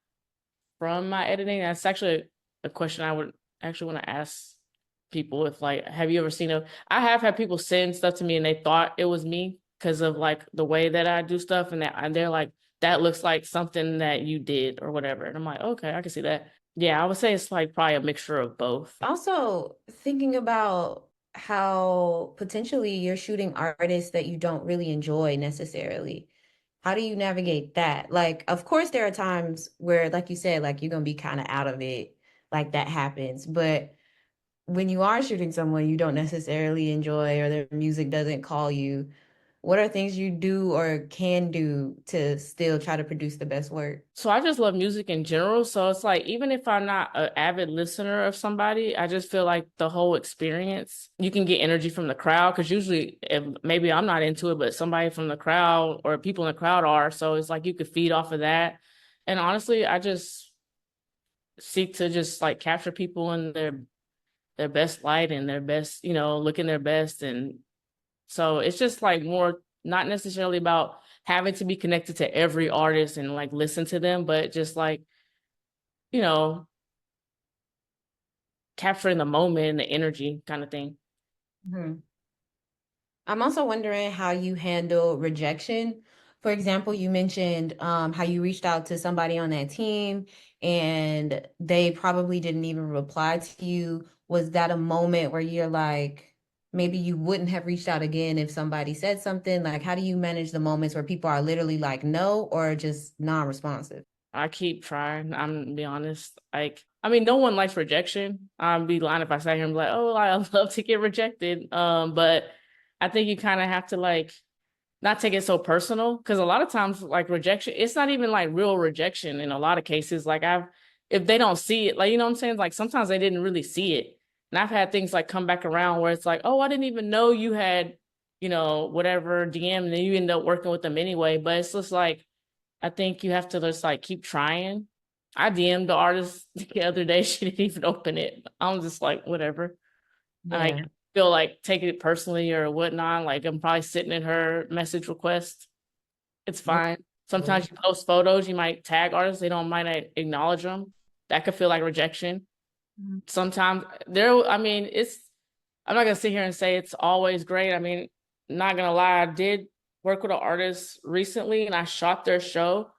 from my editing. That's actually a question I would actually want to ask people if like, have you ever seen I have had people send stuff to me and they thought it was me because of like the way that I do stuff and they're like, that looks like something that you did or whatever. And I'm like, okay, I can see that. Yeah, I would say it's like probably a mixture of both. Also, thinking about how potentially you're shooting artists that you don't really enjoy necessarily. How do you navigate that? Like, of course, there are times where, like you said, like you're gonna be kind of out of it, like that happens. But when you are shooting someone you don't necessarily enjoy or their music doesn't call you, what are things you do or can do to still try to produce the best work? So I just love music in general. So it's like, even if I'm not an avid listener of somebody, I just feel like the whole experience, you can get energy from the crowd. Cause usually if maybe I'm not into it, but somebody from the crowd or people in the crowd are. So it's like you could feed off of that. And honestly, I just seek to just like capture people in their best light and their best, looking their best. And so it's just like more not necessarily about having to be connected to every artist and like listen to them, but just like, you know, capturing the moment and the energy kind of thing. Mhm. I'm also wondering how you handle rejection. For example, you mentioned how you reached out to somebody on that team and they probably didn't even reply to you. Was that a moment where you're like, maybe you wouldn't have reached out again if somebody said something? Like, how do you manage the moments where people are literally like, no, or just non-responsive? I keep trying. I'm gonna be honest. Like, I mean, no one likes rejection. I'd be lying if I sat here and be like, "Oh, I love to get rejected." But I think you kind of have to like not take it so personal because a lot of times like rejection, it's not even like real rejection in a lot of cases. Like I've if they don't see it, like you know what I'm saying? Like sometimes they didn't really see it. And I've had things like come back around where it's like, oh, I didn't even know you had, whatever DM, and then you end up working with them anyway. But it's just like I think you have to just like keep trying. I DM'd the artist the other day, she didn't even open it. I'm just like, whatever. I Yeah. feel like taking it personally or whatnot. Like I'm probably sitting in her message request. It's Yeah. fine. Sometimes you post photos, you might tag artists, they don't might not acknowledge them. That could feel like rejection. Sometimes I mean, I'm not gonna sit here and say it's always great. I mean, not gonna lie, I did work with an artist recently and I shot their show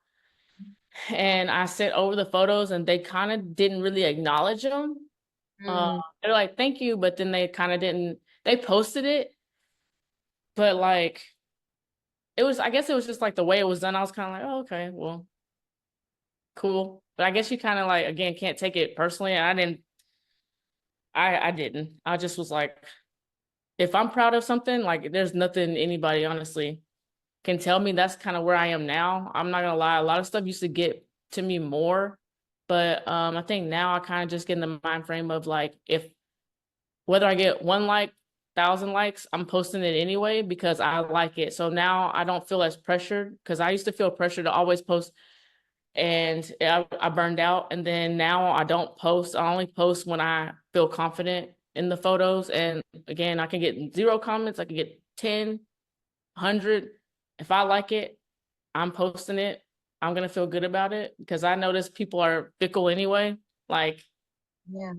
and I sent over the photos and they kind of didn't really acknowledge them. Mm, They're like, thank you, but then they kind of didn't, they posted it, but like, I guess it was just like the way it was done. I was kind of like, oh, okay, well, cool. But I guess you kind of like, again, can't take it personally. And I didn't. I just was like, if I'm proud of something, like there's nothing anybody honestly can tell me. That's kind of where I am now. I'm not gonna lie, a lot of stuff used to get to me more. But I think now I kind of just get in the mind frame of like if whether I get one like, 1,000 likes, I'm posting it anyway because I like it. So now I don't feel as pressured because I used to feel pressure to always post and I burned out. And then now I don't post. I only post when I feel confident in the photos. And again, I can get 0 comments. I can get 10, 100. If I like it, I'm posting it. I'm going to feel good about it because I notice people are fickle anyway. Like yeah.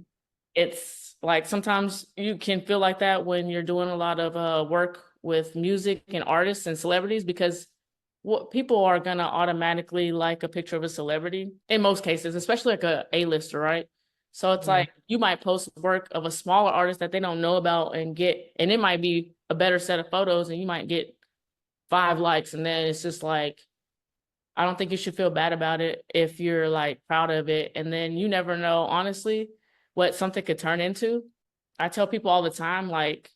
it's like sometimes you can feel like that when you're doing a lot of work with music and artists and celebrities because what people are gonna automatically like a picture of a celebrity in most cases, especially like a A-lister, right? So it's Yeah. like you might post work of a smaller artist that they don't know about and it might be a better set of photos and you might get 5 likes and then it's just like I don't think you should feel bad about it if you're like proud of it. And then you never know, honestly, what something could turn into. I tell people all the time, like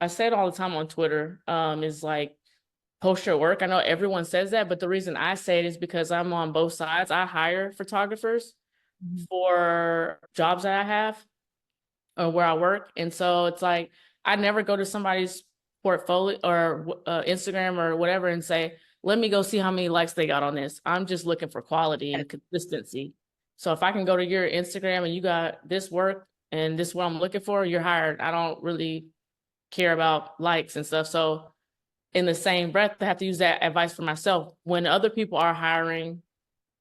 I say it all the time on Twitter, is like post your work. I know everyone says that, but the reason I say it is because I'm on both sides. I hire photographers Mhm. for jobs that I have or where I work. And so it's like I never go to somebody's portfolio or Instagram or whatever and say, let me go see how many likes they got on this. I'm just looking for quality and consistency. So if I can go to your Instagram and you got this work and this is what I'm looking for, you're hired. I don't really care about likes and stuff. So in the same breath, I have to use that advice for myself. When other people are hiring,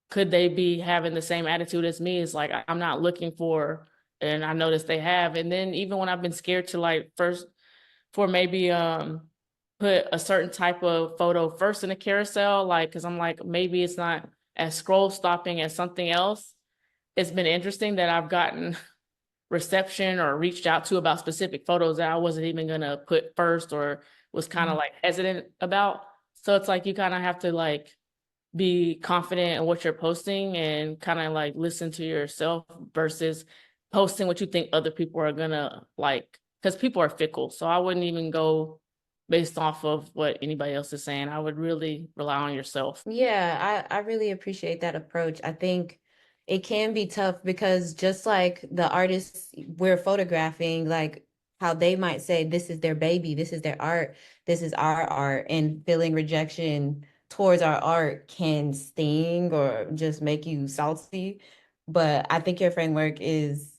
could they be having the same attitude as me? It's like I'm not looking for, and I notice they have. And then even when I've been scared to like first for maybe put a certain type of photo first in a carousel, like because I'm like maybe it's not as scroll stopping as something else. It's been interesting that I've gotten reception or reached out to about specific photos that I wasn't even gonna put first or was kind of like hesitant about. So it's like you kind of have to like be confident in what you're posting and kind of like listen to yourself versus posting what you think other people are gonna like because people are fickle. So I wouldn't even go based off of what anybody else is saying. I would really rely on yourself. Yeah, I really appreciate that approach. I think it can be tough because just like the artists we're photographing, like how they might say this is their baby, this is their art, this is our art, and feeling rejection towards our art can sting or just make you salty. But I think your framework is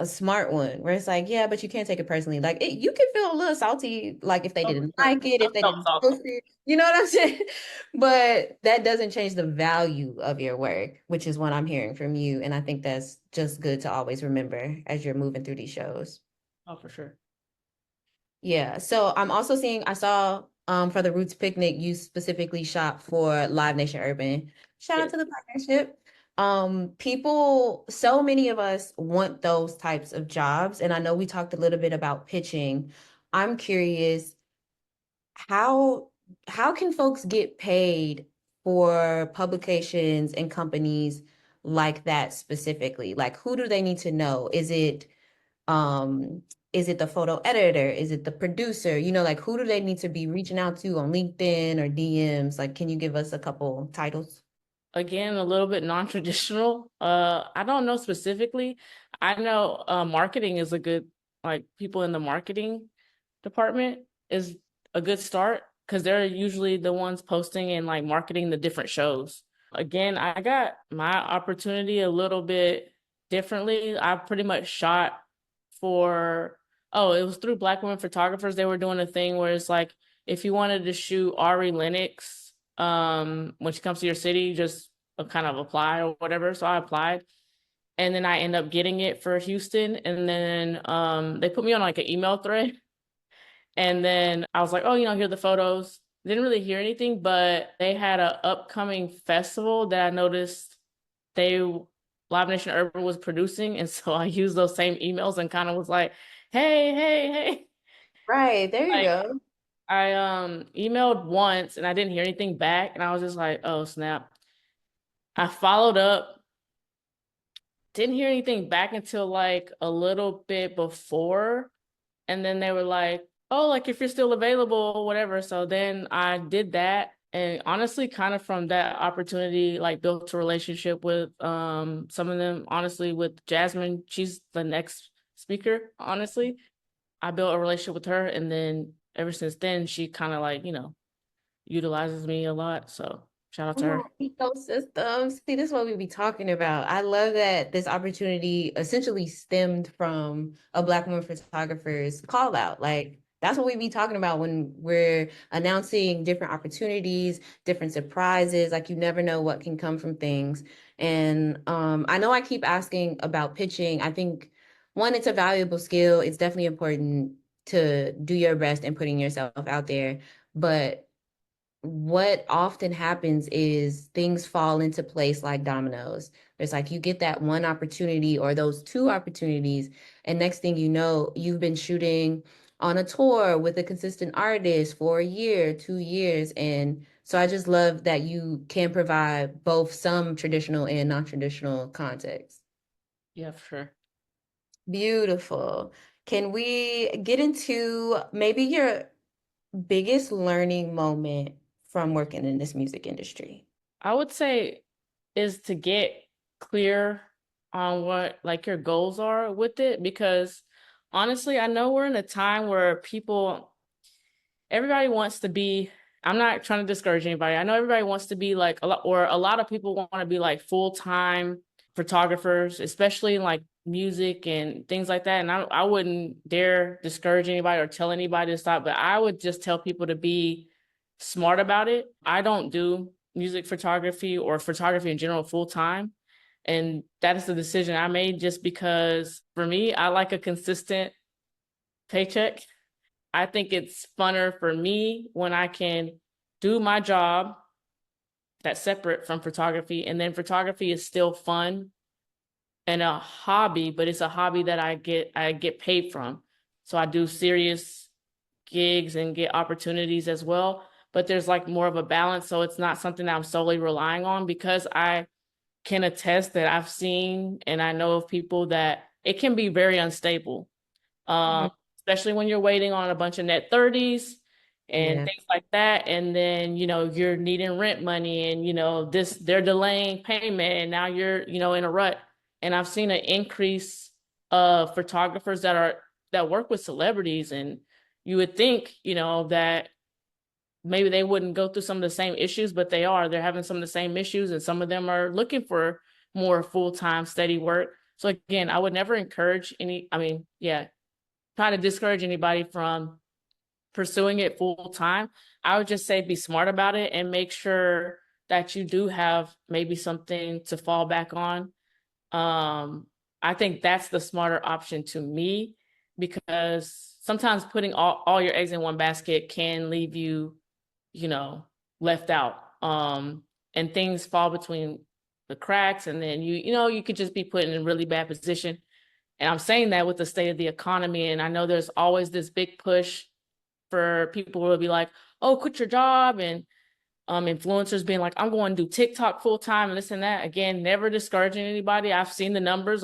a smart one where it's like, yeah, but you can't take it personally. Like you can feel a little salty, like if they Oh, for didn't sure. like it, I if they felt didn't salty. post it. You know what I'm saying? But that doesn't change the value of your work, which is what I'm hearing from you. And I think that's just good to always remember as you're moving through these shows. Oh, for sure. Yeah. So I'm also seeing, I saw for the Roots Picnic, you specifically shot for Live Nation Urban. Shout out Yeah. to the partnership. People, so many of us want those types of jobs. And I know we talked a little bit about pitching. I'm curious, how how can folks get paid for publications and companies like that specifically? Like who do they need to know? Is it Is it the photo editor? Is it the producer? Like who do they need to be reaching out to on LinkedIn or DMs? Like, can you give us a couple titles? Again, a little bit non-traditional. I don't know specifically. I know marketing is a good, like people in the marketing department is a good start because they're usually the ones posting and like marketing the different shows. Again, I got my opportunity a little bit differently. I pretty much shot for, oh, it was through Black women photographers. They were doing a thing where it's like if you wanted to shoot Ari Lennox, when she comes to your city, just kind of apply or whatever. So I applied and then I end up getting it for Houston. And then they put me on like an email thread. And then I was like, oh, here are the photos. Didn't really hear anything, but they had an upcoming festival that I noticed they Live Nation Urban was producing. And so I used those same emails and kind of was like, hey, hey, hey. Right, there you Like go. I emailed once and I didn't hear anything back. And I was just like, oh snap. I followed up, didn't hear anything back until like a little bit before. And then they were like, oh, like if you're still available or whatever. So then I did that. And honestly, kind of from that opportunity, like built a relationship with some of them, honestly, with Jasmine. She's the next speaker, honestly. I built a relationship with her. And then ever since then, she kind of like, utilizes me a lot. So shout out to Come on, her. ecosystem. See, this is what we be talking about. I love that this opportunity essentially stemmed from a Black woman photographer's call out. Like, that's what we be talking about when we're announcing different opportunities, different surprises. Like, you never know what can come from things. And I know I keep asking about pitching. I think one, it's a valuable skill. It's definitely important to do your best in putting yourself out there. But what often happens is things fall into place like dominoes. It's like you get that one opportunity or those two opportunities, and next thing you know, you've been shooting on a tour with a consistent artist for a year, 2 years. And so I just love that you can provide both some traditional and non-traditional context. Yeah, for sure. Beautiful. Can we get into maybe your biggest learning moment from working in this music industry? I would say is to get clear on what like your goals are with it because honestly, I know we're in a time where everybody wants to be, I'm not trying to discourage anybody. I know everybody wants to be like a lot of people want to be like full-time photographers, especially in like music and things like that. And I wouldn't dare discourage anybody or tell anybody to stop, but I would just tell people to be smart about it. I don't do music photography or photography in general full time. And that is the decision I made just because for me, I like a consistent paycheck. I think it's funner for me when I can do my job that's separate from photography. And then photography is still fun and a hobby, but it's a hobby that I get paid from. So I do serious gigs and get opportunities as well. But there's like more of a balance. So it's not something that I'm solely relying on because I can attest that I've seen and I know of people that it can be very unstable, Mhm. especially when you're waiting on a bunch of net 30s and Yeah. things like that. And then, you're needing rent money and, they're delaying payment and now you're, in a rut. And I've seen an increase of photographers that work with celebrities. And you would think, that maybe they wouldn't go through some of the same issues, but they're having some of the same issues. And some of them are looking for more full-time steady work. So again, I would never encourage yeah, try to discourage anybody from pursuing it full time. I would just say be smart about it and make sure that you do have maybe something to fall back on. Um, I think that's the smarter option to me because sometimes putting all your eggs in one basket can leave you, you know, left out. And things fall between the cracks and then you could just be put in a really bad position. And I'm saying that with the state of the economy. And I know there's always this big push for people who will be like, oh, quit your job. And influencers being like, I'm going to do TikTok full time and this and that. Again, never discouraging anybody. I've seen the numbers.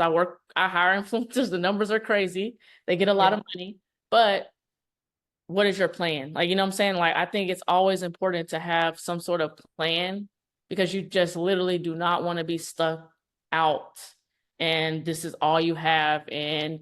I hire influencers. The numbers are crazy. They get a lot Yeah. of money, but what is your plan? Like, you know what I'm saying? Like, I think it's always important to have some sort of plan because you just literally do not want to be stuck out and this is all you have. And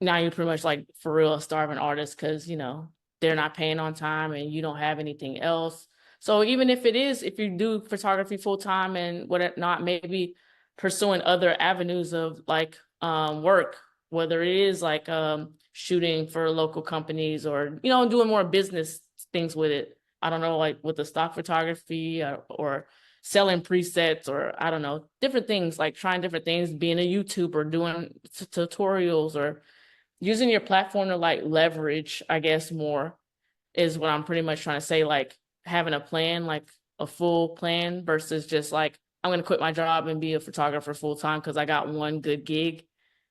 now you're pretty much like for real a starving artist because, you know, they're not paying on time and you don't have anything else. So even if it is, if you do photography full time and whatnot, maybe pursuing other avenues of like work, whether it is like shooting for local companies or, you know, doing more business things with it. I don't know, like with the stock photography or selling presets or I don't know, different things like trying different things, being a YouTuber, doing tutorials or using your platform to like leverage, I guess, more is what I'm pretty much trying to say. Like having a plan, like a full plan versus just like, I'm going to quit my job and be a photographer full time because I got one good gig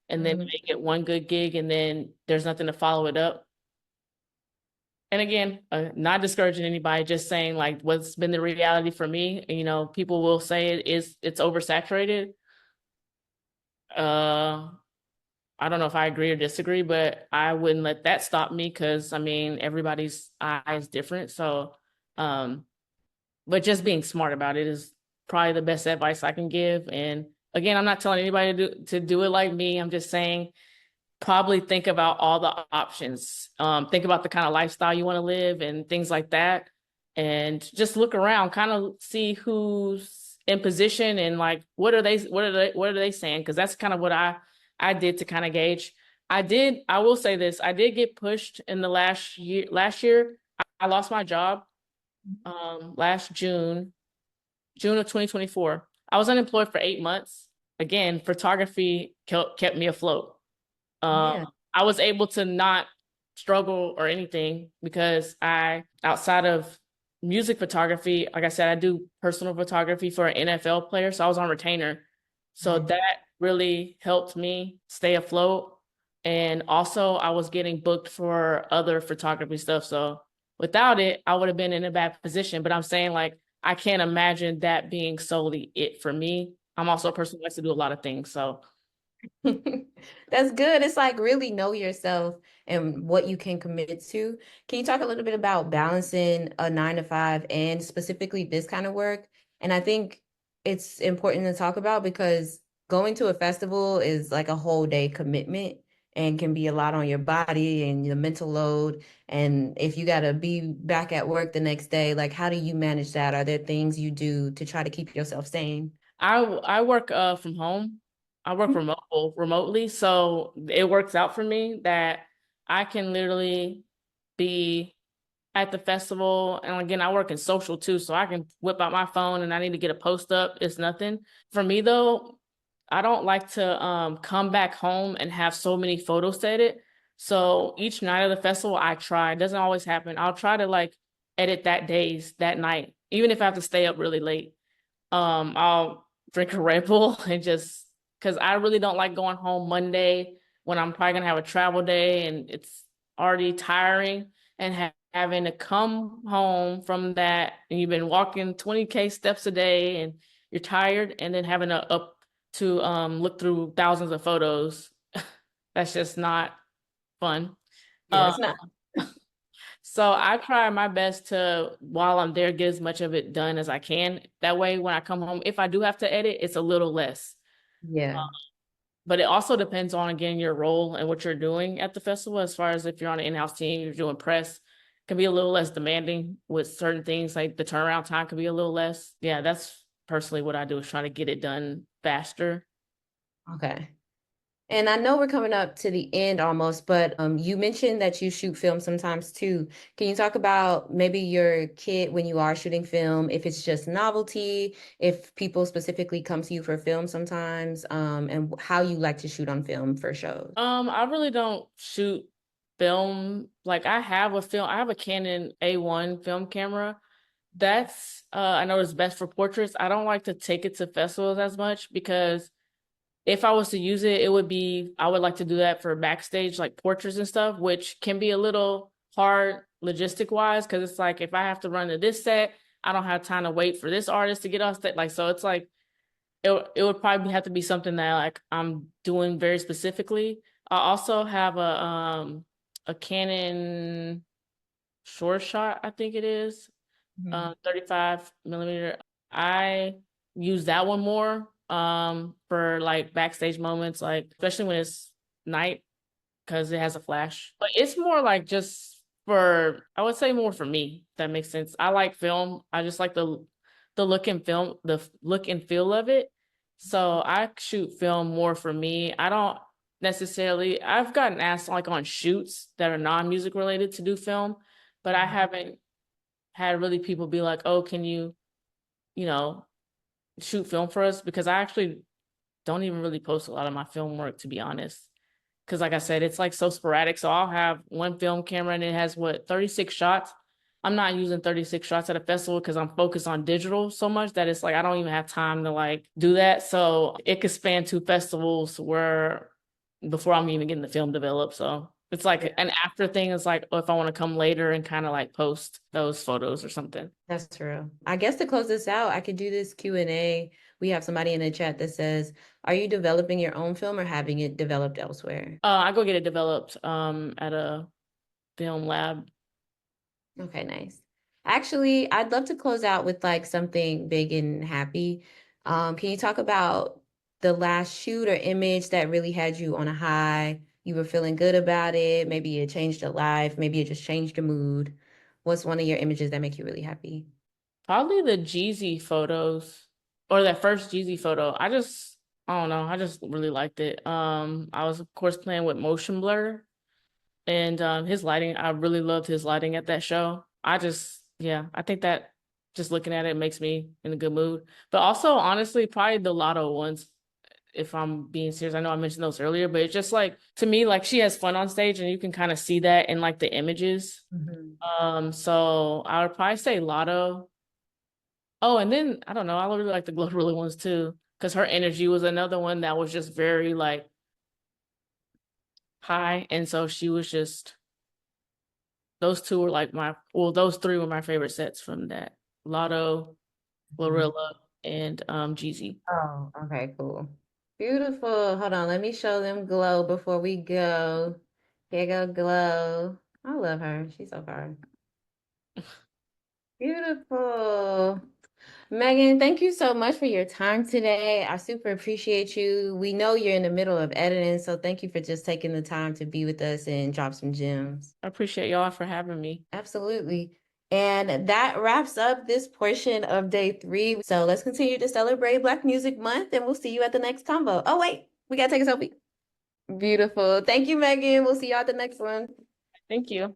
and then Mhm. make it one good gig and then there's nothing to follow it up. And again, not discouraging anybody, just saying like what's been the reality for me. You know, people will say it's oversaturated. Uh, I don't know if I agree or disagree, but I wouldn't let that stop me because I mean everybody's eye is different. So, um, but just being smart about it is probably the best advice I can give. And again, I'm not telling anybody to do it like me. I'm just saying probably think about all the options. Think about the kind of lifestyle you want to live and things like that. And just look around, kind of see who's in position and like what are they saying? Because that's kind of what I did to kind of gauge. I will say this, I did get pushed in the last year. I lost my job last June of 2024. I was unemployed for 8 months. Again, photography kept me afloat. um, Yeah. I was able to not struggle or anything because outside of music photography, like I said, I do personal photography for an NFL player. So I was on retainer. So Mhm. that really helped me stay afloat. And also, I was getting booked for other photography stuff. So without it, I would have been in a bad position. But I'm saying, like, I can't imagine that being solely it for me. I'm also a person who likes to do a lot of things. So That's good. It's like really know yourself and what you can commit to. Can you talk a little bit about balancing a 9 to 5 and specifically this kind of work? And I think it's important to talk about because going to a festival is like a whole day commitment and can be a lot on your body and your mental load. And if you got to be back at work the next day, like how do you manage that? Are there things you do to try to keep yourself sane? I work from home. I work remotely, so it works out for me that I can literally be at the festival. And again, I work in social too, so I can whip out my phone and I need to get a post up. It's nothing. For me though, I don't like to come back home and have so many photos edit. So each night of the festival, I try. It doesn't always happen. I'll try to like edit that night, even if I have to stay up really late. I'll drink a Red Bull and just because I really don't like going home Monday when I'm probably gonna have a travel day and it's already tiring and having to come home from that and you've been walking 20K steps a day and you're tired and then having to up to look through thousands of photos. That's just not fun. Yeah, Um, it's not. so I try my best to, while I'm there, get as much of it done as I can. That way, when I come home, if I do have to edit, it's a little less. Yeah. But it also depends on, again, your role and what you're doing at the festival. As far as if you're on an in-house team, you're doing press, can be a little less demanding with certain things, like the turnaround time can be a little less. Yeah, that's personally what I do is try to get it done faster. Okay. And I know we're coming up to the end almost, but you mentioned that you shoot film sometimes too. Can you talk about maybe your kit when you are shooting film, if it's just novelty, if people specifically come to you for film sometimes, and how you like to shoot on film for shows? I really don't shoot film. Like I have a Canon A1 film camera. That's I know it's best for portraits. I don't like to take it to festivals as much because if I was to use it, it would be I would like to do that for backstage like portraits and stuff, which can be a little hard logistic wise because it's like if I have to run to this set, I don't have time to wait for this artist to get off set. Like so it's like it would probably have to be something that like I'm doing very specifically. I also have a Canon short shot, I think it is, Mhm. 35 millimeter. I use that one more for like backstage moments, like especially when it's night because it has a flash. But it's more like just for, I would say more for me, if that makes sense. I like film. I just like the look and film, the look and feel of it. So I shoot film more for me. I don't necessarily, I've gotten asked like on shoots that are non-music related to do film, but I haven't had really people be like, "Oh, can you know, shoot film for us?" Because I actually don't even really post a lot of my film work, to be honest. Because, like I said, it's like so sporadic. So I'll have one film camera and it has what, 36 shots. I'm not using 36 shots at a festival because I'm focused on digital so much that it's like I don't even have time to like do that. So it could span two festivals where before I'm even getting the film developed. So it's like Yeah, an after thing. It's like, oh, if I want to come later and kind of like post those photos or something. that's true. I guess to close this out, I could do this Q&A. We have somebody in the chat that says, are you developing your own film or having it developed elsewhere? I go get it developed at a film lab. Okay, nice. Actually, I'd love to close out with like something big and happy. Can you talk about the last shoot or image that really had you on a high? You were feeling good about it. Maybe it changed your life. Maybe it just changed your mood. What's one of your images that make you really happy? Probably the Jeezy photos or that first Jeezy photo. I don't know. I just really liked it. I was of course playing with motion blur and his lighting. I really loved his lighting at that show. Yeah, I think that just looking at it makes me in a good mood. But also, honestly, probably the Lotto ones, if I'm being serious. I know I mentioned those earlier, but it's just like to me, like she has fun on stage and you can kind of see that in like the images. Mhm. So I would probably say Lotto. Oh, and then I don't know, I really like the Glorilla ones too, because her energy was another one that was just very like high. And so she was just those two were like those three were my favorite sets from that. Lotto, Mhm. Glorilla, and Jeezy. Oh, okay, cool. Beautiful. Hold on, let me show them Glow before we go. Here go Glow. I love her. She's so far. Beautiful. Megan, thank you so much for your time today. I super appreciate you. We know you're in the middle of editing, so thank you for just taking the time to be with us and drop some gems. I appreciate y'all for having me. Absolutely. And that wraps up this portion of day 3. So let's continue to celebrate Black Music Month, and we'll see you at the next combo. Oh, wait, we gotta take a selfie. Beautiful. Thank you, Megan. We'll see you at the next one. Thank you.